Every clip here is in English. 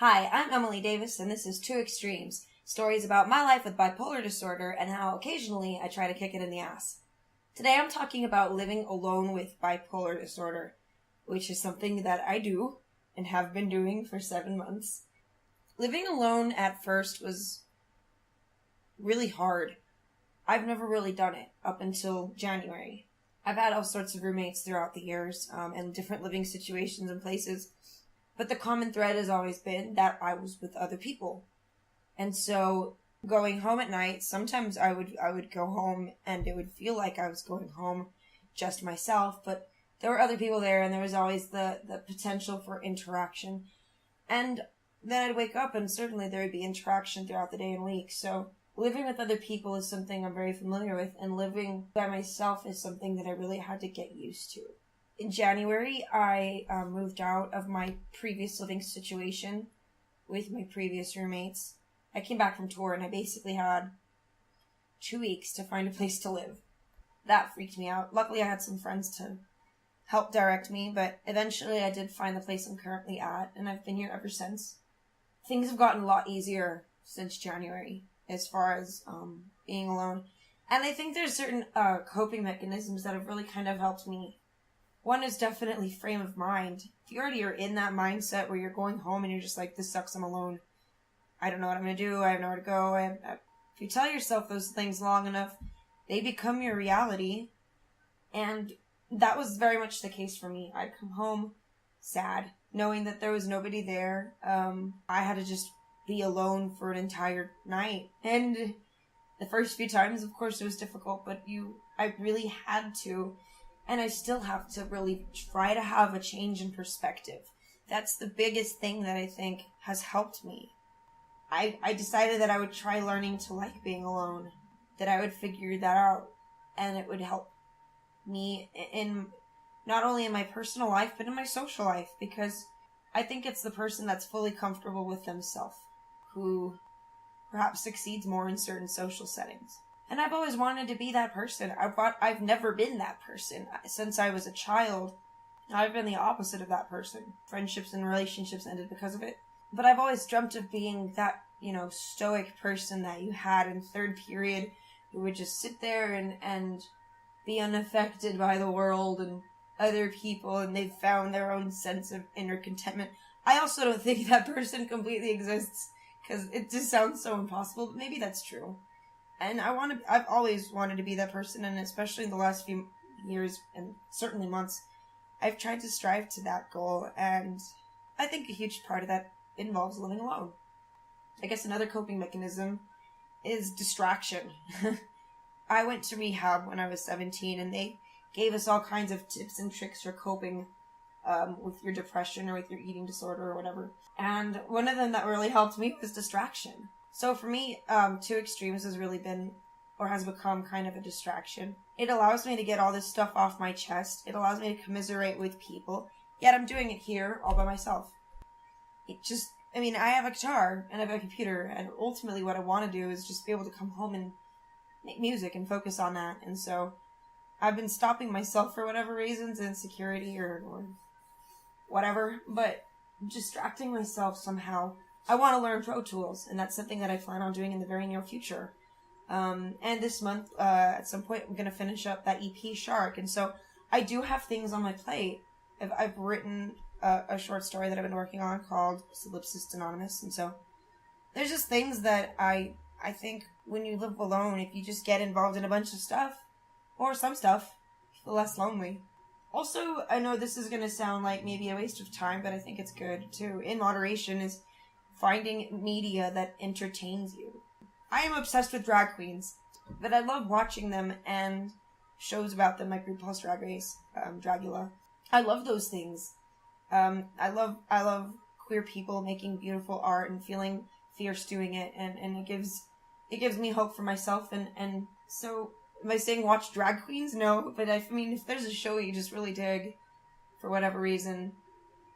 Hi, I'm Emily Davis, and this is Two Extremes, stories about my life with bipolar disorder and how occasionally I try to kick it in the ass. Today I'm talking about living alone with bipolar disorder, which is something that I do and have been doing for 7 months. Living alone at first was really hard. I've never really done it up until January. I've had all sorts of roommates throughout the years and different living situations and places. But the common thread has always been that I was with other people. And so going home at night, sometimes I would go home and it would feel like I was going home just myself, but there were other people there and there was always the potential for interaction. And then I'd wake up and certainly there would be interaction throughout the day and week. So living with other people is something I'm very familiar with, and living by myself is something that I really had to get used to. In January, I moved out of my previous living situation with my previous roommates. I came back from tour and I basically had 2 weeks to find a place to live. That freaked me out. Luckily, I had some friends to help direct me, but eventually I did find the place I'm currently at, and I've been here ever since. Things have gotten a lot easier since January as far as being alone. And I think there's certain coping mechanisms that have really kind of helped me. One is definitely frame of mind. If you already are in that mindset where you're going home and you're just like, this sucks, I'm alone. I don't know what I'm going to do. I have nowhere to go. If you tell yourself those things long enough, they become your reality. And that was very much the case for me. I'd come home sad, knowing that there was nobody there. I had to just be alone for an entire night. And the first few times, of course, it was difficult, but I really had to. And I still have to really try to have a change in perspective. That's the biggest thing that I think has helped me. I decided that I would try learning to like being alone, that I would figure that out, and it would help me in not only in my personal life, but in my social life, because I think it's the person that's fully comfortable with themselves who perhaps succeeds more in certain social settings. And I've always wanted to be that person. I've never been that person. Since I was a child, I've been the opposite of that person. Friendships and relationships ended because of it. But I've always dreamt of being that, stoic person that you had in third period who would just sit there and be unaffected by the world and other people, and they've found their own sense of inner contentment. I also don't think that person completely exists, because it just sounds so impossible, but maybe that's true. And I've always wanted to be that person, and especially in the last few years, and certainly months, I've tried to strive to that goal, and I think a huge part of that involves living alone. I guess another coping mechanism is distraction. I went to rehab when I was 17, and they gave us all kinds of tips and tricks for coping with your depression or with your eating disorder or whatever. And one of them that really helped me was distraction. So for me, Two Extremes has really been, or has become, kind of a distraction. It allows me to get all this stuff off my chest. It allows me to commiserate with people. Yet I'm doing it here all by myself. I have a guitar and I have a computer, and ultimately what I want to do is just be able to come home and make music and focus on that. And so I've been stopping myself for whatever reasons, insecurity or whatever, but distracting myself somehow. I want to learn Pro Tools, and that's something that I plan on doing in the very near future. And this month, at some point, I'm going to finish up that EP, Shark. And so I do have things on my plate. I've written a short story that I've been working on called Solipsist Anonymous. And so there's just things that I think when you live alone, if you just get involved in a bunch of stuff, or some stuff, you feel less lonely. Also, I know this is going to sound like maybe a waste of time, but I think it's good too. In moderation is finding media that entertains you. I am obsessed with drag queens, but I love watching them and shows about them like RuPaul's Drag Race, Dragula. I love those things. I love queer people making beautiful art and feeling fierce doing it, and it gives me hope for myself. And so, am I saying watch drag queens? No, but if there's a show you just really dig for whatever reason.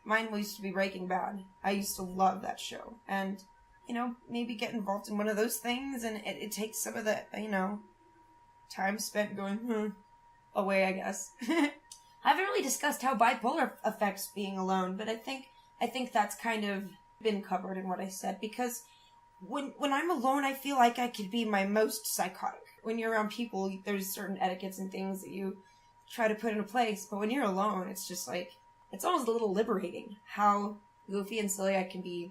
Mine used to be Breaking Bad. I used to love that show. And, maybe get involved in one of those things, and it takes some of the, time spent going, away, I guess. I haven't really discussed how bipolar affects being alone, but I think that's kind of been covered in what I said, because when I'm alone, I feel like I could be my most psychotic. When you're around people, there's certain etiquettes and things that you try to put into place, but when you're alone, it's just like, it's almost a little liberating how goofy and silly I can be,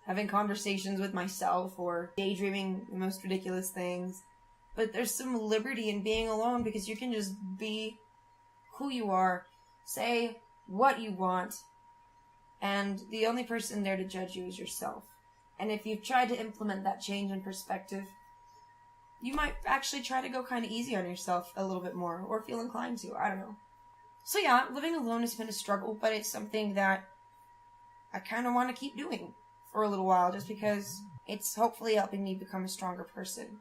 having conversations with myself or daydreaming the most ridiculous things. But there's some liberty in being alone, because you can just be who you are, say what you want, and the only person there to judge you is yourself. And if you've tried to implement that change in perspective, you might actually try to go kind of easy on yourself a little bit more, or feel inclined to, I don't know. So yeah, living alone has been a struggle, but it's something that I kind of want to keep doing for a little while, just because it's hopefully helping me become a stronger person.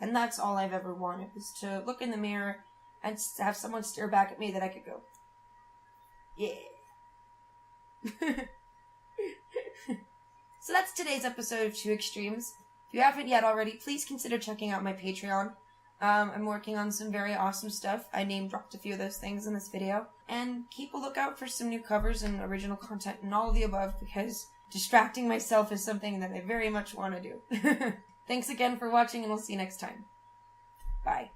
And that's all I've ever wanted, is to look in the mirror and have someone stare back at me that I could go, yeah. So that's today's episode of Two Extremes. If you haven't yet already, please consider checking out my Patreon. I'm working on some very awesome stuff. I name-dropped a few of those things in this video. And keep a lookout for some new covers and original content and all of the above, because distracting myself is something that I very much want to do. Thanks again for watching, and we'll see you next time. Bye.